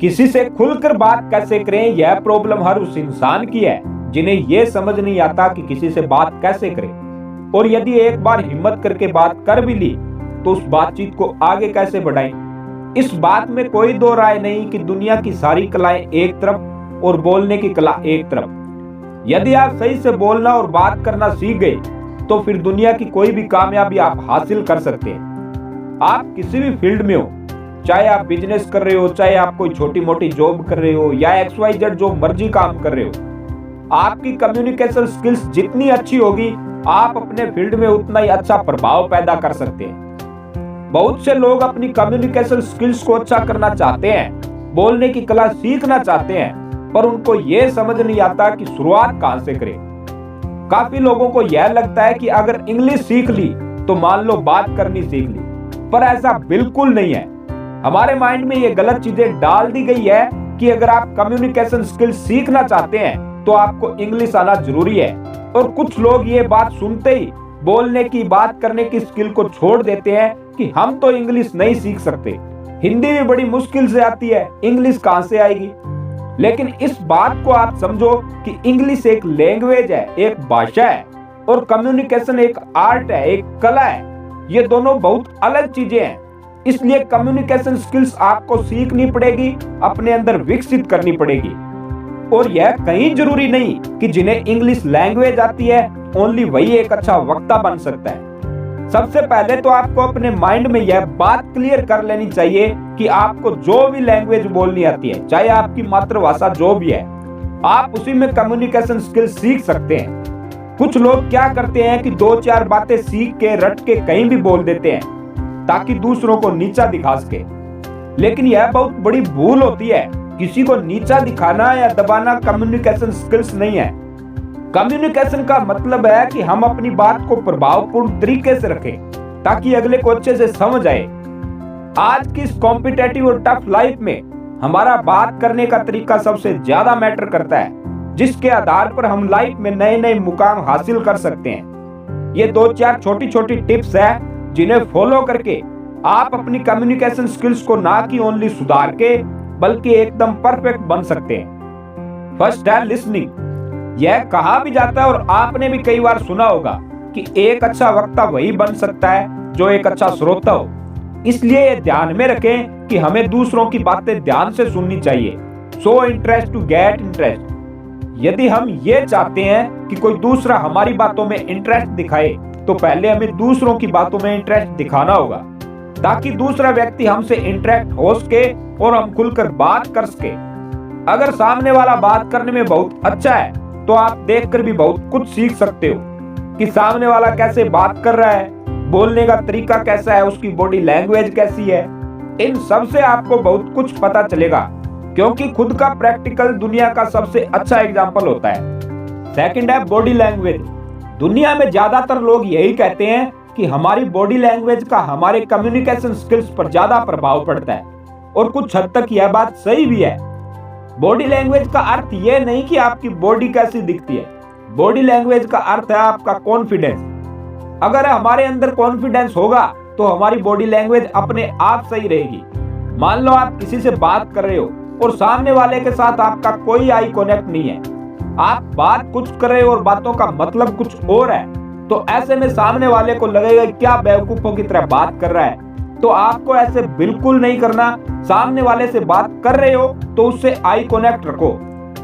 किसी से खुलकर बात कैसे करें, यह प्रॉब्लम हर उस इंसान की है जिन्हें यह समझ नहीं आता कि किसी से बात कैसे करें, और यदि एक बार हिम्मत करके बात कर भी ली तो उस बातचीत को आगे कैसे बढ़ाएं। इस बात में कोई दो राय नहीं कि दुनिया की सारी कलाएं एक तरफ और बोलने की कला एक तरफ। यदि आप सही से बोलना और बात करना सीख गए तो फिर दुनिया की कोई भी कामयाबी आप हासिल कर सकते हैं। आप किसी भी फील्ड में हो, चाहे आप बिजनेस कर रहे हो, चाहे आप कोई छोटी मोटी जॉब कर रहे हो या XYZ जो मर्जी काम कर रहे हो, आपकी कम्युनिकेशन स्किल्स जितनी अच्छी होगी आप अपने फील्ड में उतना ही अच्छा प्रभाव पैदा कर सकते हैं। बहुत से लोग अपनी कम्युनिकेशन स्किल्स को अच्छा करना चाहते हैं, बोलने की कला सीखना चाहते हैं, पर उनको यह समझ नहीं आता कि शुरुआत कहां से करें। काफी लोगों को यह लगता है कि अगर इंग्लिश सीख ली तो मान लो बात करनी सीख ली, पर ऐसा बिल्कुल नहीं है। हमारे माइंड में ये गलत चीजें डाल दी गई है कि अगर आप कम्युनिकेशन स्किल सीखना चाहते हैं तो आपको इंग्लिश आना जरूरी है, और कुछ लोग ये बात सुनते ही बोलने की, बात करने की स्किल को छोड़ देते हैं कि हम तो इंग्लिश नहीं सीख सकते, हिंदी भी बड़ी मुश्किल से आती है, इंग्लिश कहां से आएगी। लेकिन इस बात को आप समझो कि इंग्लिश एक लैंग्वेज है, एक भाषा है, और कम्युनिकेशन एक आर्ट है, एक कला है। ये दोनों बहुत अलग चीजें हैं। इसलिए कम्युनिकेशन स्किल्स आपको सीखनी पड़ेगी, अपने अंदर विकसित करनी पड़ेगी। और यह कहीं जरूरी नहीं कि जिन्हें इंग्लिश लैंग्वेज आती है ओनली वही एक अच्छा वक्ता बन सकता है। सबसे पहले तो आपको अपने माइंड में यह बात क्लियर कर लेनी चाहिए कि आपको जो भी लैंग्वेज बोलनी आती है, चाहे आपकी मातृभाषा जो भी है, आप उसी में कम्युनिकेशन स्किल सीख सकते हैं। कुछ लोग क्या करते हैं कि 2-4 बातें सीख के रट के कहीं भी बोल देते हैं ताकि दूसरों को नीचा दिखा सके, लेकिन यह बहुत बड़ी भूल होती है। किसी को नीचा दिखाना या दबाना कम्युनिकेशन स्किल्स नहीं है। कम्युनिकेशन का मतलब है कि हम अपनी बात को प्रभावपूर्ण तरीके से रखें ताकि अगले को अच्छे से समझ आए। आज की इस कॉम्पिटेटिव और टफ लाइफ में हमारा बात करने का तरीका सबसे ज्यादा मैटर करता है, जिसके आधार पर हम लाइफ में नए नए मुकाम हासिल कर सकते हैं। ये 2-4 छोटी छोटी टिप्स है जिन्हें फॉलो करके आप अपनी कम्युनिकेशन स्किल्स को ना कि ओनली सुधार के बल्कि एकदम परफेक्ट बन सकते हैं। फर्स्ट है लिसनिंग। यह कहा भी जाता है और आपने भी कई बार सुना होगा कि एक अच्छा वक्ता वही बन सकता है जो एक अच्छा श्रोता हो। इसलिए ये ध्यान में रखें कि हमें दूसरों की बातें ध्यान से सुननी चाहिए। Show interest to get interest. यदि हम ये चाहते हैं कि कोई दूसरा हमारी बातों में इंटरेस्ट दिखाए तो पहले हमें दूसरों की बातों में इंटरेस्ट दिखाना होगा ताकि दूसरा व्यक्ति हमसे इंटरेक्ट हो सके और हम खुलकर बात कर सके। अगर सामने वाला बात करने में बहुत अच्छा है तो आप देखकर भी बहुत कुछ सीख सकते हो कि सामने वाला कैसे बात कर रहा है, बोलने का तरीका कैसा है, उसकी बॉडी लैंग्वेज कैसी है। इन सब से आपको बहुत कुछ पता चलेगा क्योंकि खुद का प्रैक्टिकल दुनिया का सबसे अच्छा एग्जाम्पल होता है। सेकंड है बॉडी लैंग्वेज। दुनिया में ज्यादातर लोग यही कहते हैं कि हमारी बॉडी लैंग्वेज का हमारे कम्युनिकेशन स्किल्स पर ज्यादा प्रभाव पड़ता है, और कुछ हद तक यह बात सही भी है। बॉडी लैंग्वेज का अर्थ यह नहीं कि आपकी बॉडी कैसी दिखती है, बॉडी लैंग्वेज का अर्थ है आपका कॉन्फिडेंस। अगर हमारे अंदर कॉन्फिडेंस होगा तो हमारी बॉडी लैंग्वेज अपने आप सही रहेगी। मान लो आप किसी से बात कर रहे हो और सामने वाले के साथ आपका कोई आई कनेक्ट नहीं है, आप बात कुछ कर रहे हो और बातों का मतलब कुछ और है, तो ऐसे में सामने वाले को लगेगा क्या बेवकूफों की तरह बात कर रहा है। तो आपको ऐसे बिल्कुल नहीं करना। सामने वाले से बात कर रहे हो तो उससे आई कनेक्ट रखो,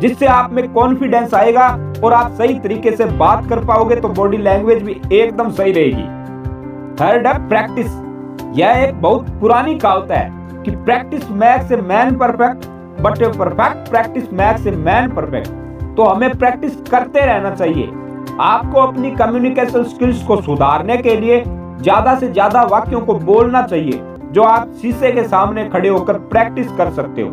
जिससे आप में कॉन्फिडेंस आएगा और आप सही तरीके से बात कर पाओगे, तो बॉडी लैंग्वेज भी एकदम सही रहेगी। थर्ड है प्रैक्टिस। यह एक बहुत पुरानी कहावत है कि practice makes a man perfect but a perfect practice makes a man perfect. तो हमें प्रैक्टिस करते रहना चाहिए। आपको अपनी कम्युनिकेशन स्किल्स को सुधारने के लिए ज्यादा से ज्यादा वाक्यों को बोलना चाहिए जो आप शीशे के सामने खड़े होकर प्रैक्टिस कर सकते हो।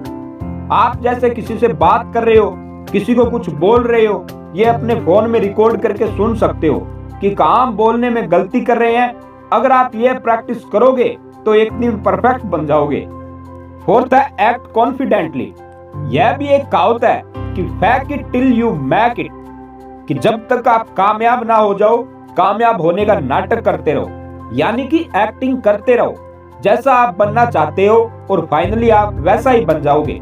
आप जैसे किसी से बात कर रहे हो, किसी को कुछ बोल रहे हो, ये अपने फोन में रिकॉर्ड करके सुन सकते हो कि कहाँ बोलने में गलती कर रहे हैं। अगर आप ये प्रैक्टिस करोगे तो एक दिन परफेक्ट बन जाओगे। फोर्थ है एक्ट कॉन्फिडेंटली। यह भी एक कहावत है कि fake it till you make it, कि जब तक आप कामयाब ना हो जाओ, कामयाब होने का नाटक करते रहो, यानी कि एक्टिंग करते रहो जैसा आप बनना चाहते हो और फाइनली आप वैसा ही बन जाओगे।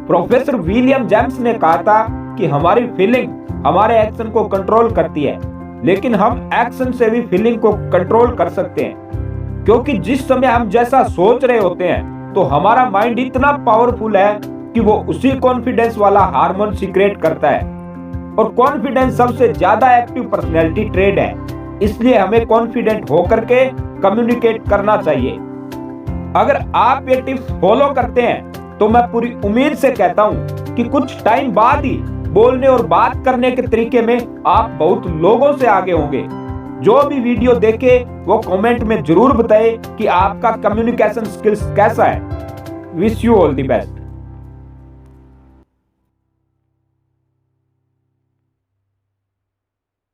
प्रोफेसर विलियम जेम्स ने कहा था कि हमारी फीलिंग हमारे एक्शन को कंट्रोल करती है, लेकिन हम एक्शन से भी फीलिंग को कंट्रोल कर सकते हैं, क्योंकि जिस समय हम जैसा सोच रहे होते हैं तो हमारा माइंड इतना पावरफुल है कि वो उसी कॉन्फिडेंस वाला हार्मोन सीक्रेट करता है। और कॉन्फिडेंस सबसे ज्यादा एक्टिव पर्सनैलिटी ट्रेड है, इसलिए हमें कॉन्फिडेंट होकर के कम्युनिकेट करना चाहिए। अगर आप ये टिप्स फॉलो करते हैं तो मैं पूरी उम्मीद से कहता हूं कि कुछ टाइम बाद ही बोलने और बात करने के तरीके में आप बहुत लोगों से आगे होंगे। जो भी वीडियो देखे वो कमेंट में जरूर बताएं कि आपका कम्युनिकेशन स्किल्स कैसा है। Wish you all the best.